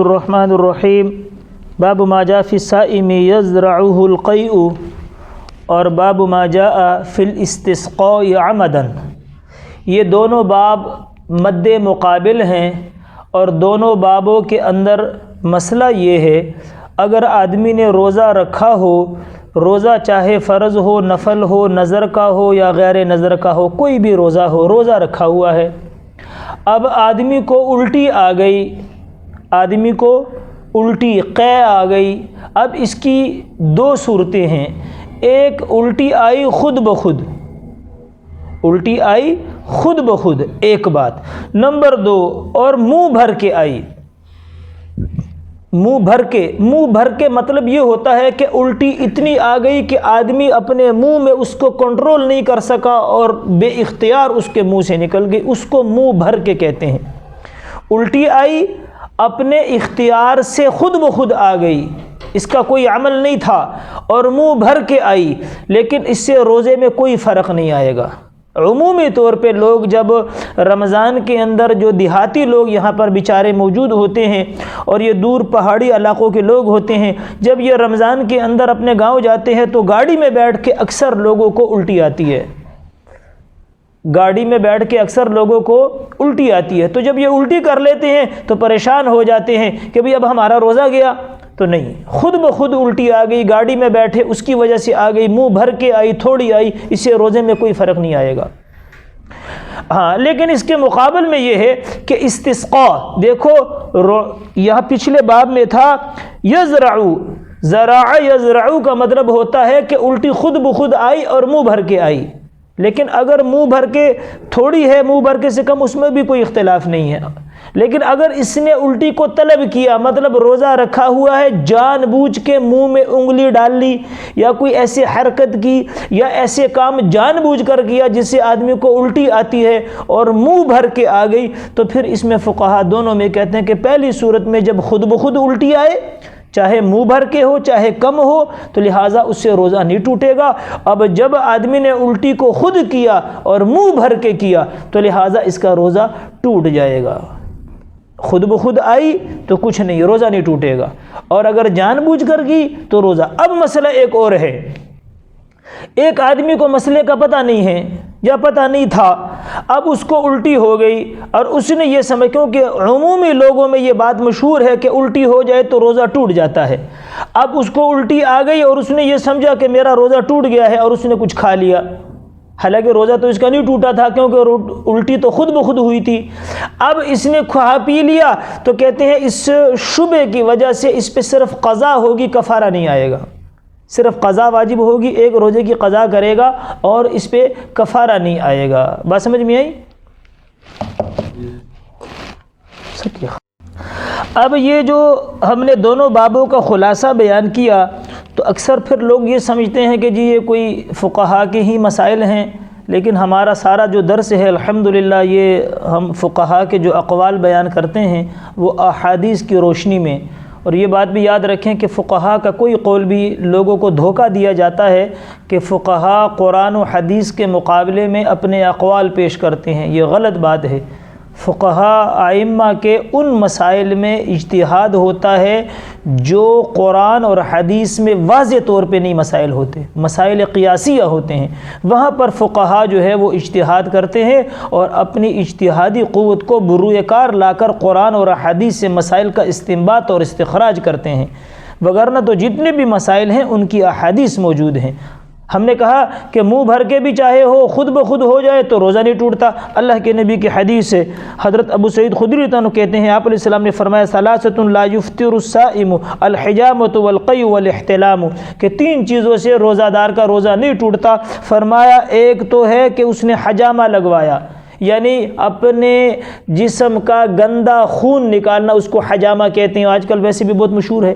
الرحمن الرحیم باب ما جاء فی الصائم یزرعہ القیء اور باب ما جاء فی الاستسقاء عمدا، یہ دونوں باب مد مقابل ہیں، اور دونوں بابوں کے اندر مسئلہ یہ ہے، اگر آدمی نے روزہ رکھا ہو، روزہ چاہے فرض ہو، نفل ہو، نظر کا ہو یا غیر نظر کا ہو، کوئی بھی روزہ ہو، روزہ رکھا ہوا ہے، اب آدمی کو الٹی آ گئی، آدمی کو الٹی قے آ گئی، اب اس کی دو صورتیں ہیں، ایک الٹی آئی خود بخود، الٹی آئی خود بخود ایک بات، نمبر دو اور منہ بھر کے آئی، منہ بھر کے مطلب یہ ہوتا ہے کہ الٹی اتنی آ گئی کہ آدمی اپنے منہ میں اس کو کنٹرول نہیں کر سکا اور بے اختیار اس کے منہ سے نکل گئی، اس کو منہ بھر کے کہتے ہیں۔ الٹی آئی اپنے اختیار سے خود بخود آ گئی، اس کا کوئی عمل نہیں تھا، اور منہ بھر کے آئی، لیکن اس سے روزے میں کوئی فرق نہیں آئے گا۔ عمومی طور پہ لوگ جب رمضان کے اندر، جو دیہاتی لوگ یہاں پر بیچارے موجود ہوتے ہیں اور یہ دور پہاڑی علاقوں کے لوگ ہوتے ہیں، جب یہ رمضان کے اندر اپنے گاؤں جاتے ہیں تو گاڑی میں بیٹھ کے اکثر لوگوں کو الٹی آتی ہے، گاڑی میں بیٹھ کے اکثر لوگوں کو الٹی آتی ہے، تو جب یہ الٹی کر لیتے ہیں تو پریشان ہو جاتے ہیں کہ بھئی اب ہمارا روزہ گیا، تو نہیں، خود بخود الٹی آ گئی، گاڑی میں بیٹھے اس کی وجہ سے آ گئی، منہ بھر کے آئی، تھوڑی آئی، اس سے روزے میں کوئی فرق نہیں آئے گا۔ ہاں، لیکن اس کے مقابل میں یہ ہے کہ استسقاء، دیکھو یہاں پچھلے باب میں تھا یزرعو، زراع یزرعو کا مطلب ہوتا ہے کہ الٹی خود بخود آئی اور منہ بھر کے آئی، لیکن اگر منہ بھر کے تھوڑی ہے، منہ بھر کے سے کم، اس میں بھی کوئی اختلاف نہیں ہے، لیکن اگر اس نے الٹی کو طلب کیا، مطلب روزہ رکھا ہوا ہے، جان بوجھ کے منہ میں انگلی ڈال لی یا کوئی ایسی حرکت کی یا ایسے کام جان بوجھ کر کیا جس سے آدمی کو الٹی آتی ہے اور منہ بھر کے آ گئی، تو پھر اس میں فقہا دونوں میں کہتے ہیں کہ پہلی صورت میں جب خود بخود الٹی آئے، چاہے منہ بھر کے ہو چاہے کم ہو، تو لہٰذا اس سے روزہ نہیں ٹوٹے گا۔ اب جب آدمی نے الٹی کو خود کیا اور منہ بھر کے کیا تو لہٰذا اس کا روزہ ٹوٹ جائے گا۔ خود بخود آئی تو کچھ نہیں، روزہ نہیں ٹوٹے گا، اور اگر جان بوجھ کر کی تو روزہ۔ اب مسئلہ ایک اور ہے، ایک آدمی کو مسئلے کا پتہ نہیں ہے یا پتہ نہیں تھا، اب اس کو الٹی ہو گئی اور اس نے یہ سمجھ، کیونکہ عمومی لوگوں میں یہ بات مشہور ہے کہ الٹی ہو جائے تو روزہ ٹوٹ جاتا ہے، اب اس کو الٹی آ گئی اور اس نے یہ سمجھا کہ میرا روزہ ٹوٹ گیا ہے اور اس نے کچھ کھا لیا، حالانکہ روزہ تو اس کا نہیں ٹوٹا تھا کیونکہ الٹی تو خود بخود ہوئی تھی۔ اب اس نے کھا پی لیا تو کہتے ہیں اس شبے کی وجہ سے اس پہ صرف قضا ہوگی، کفارہ نہیں آئے گا، صرف قضا واجب ہوگی، ایک روزے کی قضا کرے گا اور اس پہ کفارہ نہیں آئے گا۔ بات سمجھ میں آئی؟ اب یہ جو ہم نے دونوں بابوں کا خلاصہ بیان کیا، تو اکثر پھر لوگ یہ سمجھتے ہیں کہ جی یہ کوئی فقہا کے ہی مسائل ہیں، لیکن ہمارا سارا جو درس ہے الحمدللہ یہ ہم فقہا کے جو اقوال بیان کرتے ہیں وہ احادیث کی روشنی میں، اور یہ بات بھی یاد رکھیں کہ فقہا کا کوئی قول بھی لوگوں کو دھوکہ دیا جاتا ہے کہ فقہا قرآن و حدیث کے مقابلے میں اپنے اقوال پیش کرتے ہیں، یہ غلط بات ہے۔ فقہا ائمہ کے ان مسائل میں اجتہاد ہوتا ہے جو قرآن اور حدیث میں واضح طور پہ نہیں مسائل ہوتے، مسائل قیاسیہ ہوتے ہیں، وہاں پر فقہا جو ہے وہ اجتہاد کرتے ہیں اور اپنی اجتہادی قوت کو بروئے کار لا کر قرآن اور حدیث سے مسائل کا استنباط اور استخراج کرتے ہیں، وگرنہ تو جتنے بھی مسائل ہیں ان کی احادیث موجود ہیں۔ ہم نے کہا کہ منہ بھر کے بھی چاہے ہو، خود بخود ہو جائے تو روزہ نہیں ٹوٹتا۔ اللہ کے نبی کی حدیث ہے، حضرت ابو سعید خدری رضی اللہ عنہ کہتے ہیں، آپ علیہ السلام نے فرمایا ثلاثۃ لا یفطر الصائم الحجامۃ والقیء والاحتلام، کہ تین چیزوں سے روزہ دار کا روزہ نہیں ٹوٹتا۔ فرمایا ایک تو ہے کہ اس نے حجامہ لگوایا، یعنی اپنے جسم کا گندا خون نکالنا، اس کو حجامہ کہتے ہیں، آج کل ویسے بھی بہت مشہور ہے۔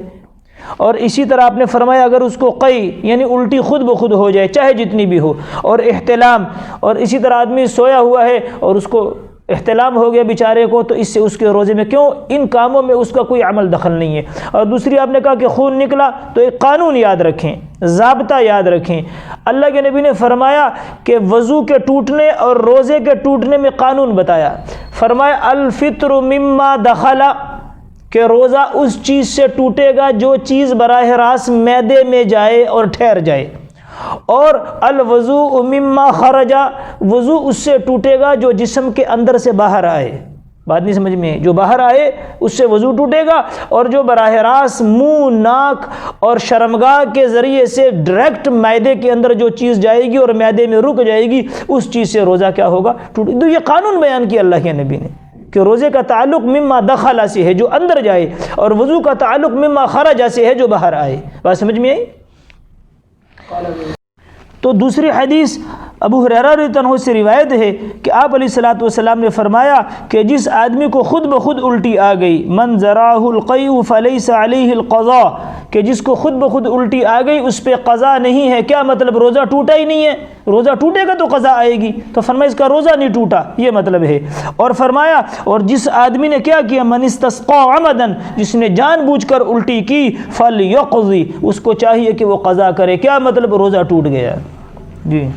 اور اسی طرح آپ نے فرمایا اگر اس کو قی یعنی الٹی خود بخود ہو جائے چاہے جتنی بھی ہو، اور احتلام، اور اسی طرح آدمی سویا ہوا ہے اور اس کو احتلام ہو گیا بیچارے کو، تو اس سے اس کے روزے میں، کیوں؟ ان کاموں میں اس کا کوئی عمل دخل نہیں ہے۔ اور دوسری آپ نے کہا کہ خون نکلا، تو ایک قانون یاد رکھیں، ضابطہ یاد رکھیں، اللہ کے نبی نے فرمایا کہ وضو کے ٹوٹنے اور روزے کے ٹوٹنے میں قانون بتایا، فرمایا الفطر مما دخل، کہ روزہ اس چیز سے ٹوٹے گا جو چیز براہ راست معدے میں جائے اور ٹھہر جائے، اور الوضوء مما خرجا، وضو اس سے ٹوٹے گا جو جسم کے اندر سے باہر آئے۔ بات نہیں سمجھ میں؟ جو باہر آئے اس سے وضو ٹوٹے گا، اور جو براہ راست منہ، ناک اور شرمگاہ کے ذریعے سے ڈائریکٹ معدے کے اندر جو چیز جائے گی اور معدے میں رک جائے گی، اس چیز سے روزہ کیا ہوگا؟ ٹوٹے۔ تو یہ قانون بیان کیا اللہ کے نبی نے کہ روزے کا تعلق مما دخل سے ہے جو اندر جائے، اور وضو کا تعلق مما خرج سے ہے جو باہر آئے۔ بات سمجھ میں آئی؟ تو دوسری حدیث ابو ہریرہ رضی اللہ عنہ سے روایت ہے کہ آپ علیہ الصلوۃ والسلام نے فرمایا کہ جس آدمی کو خود بخود الٹی آ گئی، من ذراہ القیء فلیس علیہ القضاء، کہ جس کو خود بخود الٹی آ گئی اس پہ قضا نہیں ہے۔ کیا مطلب؟ روزہ ٹوٹا ہی نہیں ہے، روزہ ٹوٹے گا تو قضا آئے گی، تو فرمایا اس کا روزہ نہیں ٹوٹا، یہ مطلب ہے۔ اور فرمایا اور جس آدمی نے کیا کیا، من استسقى عمدا، جس نے جان بوجھ کر الٹی کی، فلیقضی، اس کو چاہیے کہ وہ قضا کرے۔ کیا مطلب؟ روزہ ٹوٹ گیا۔ جی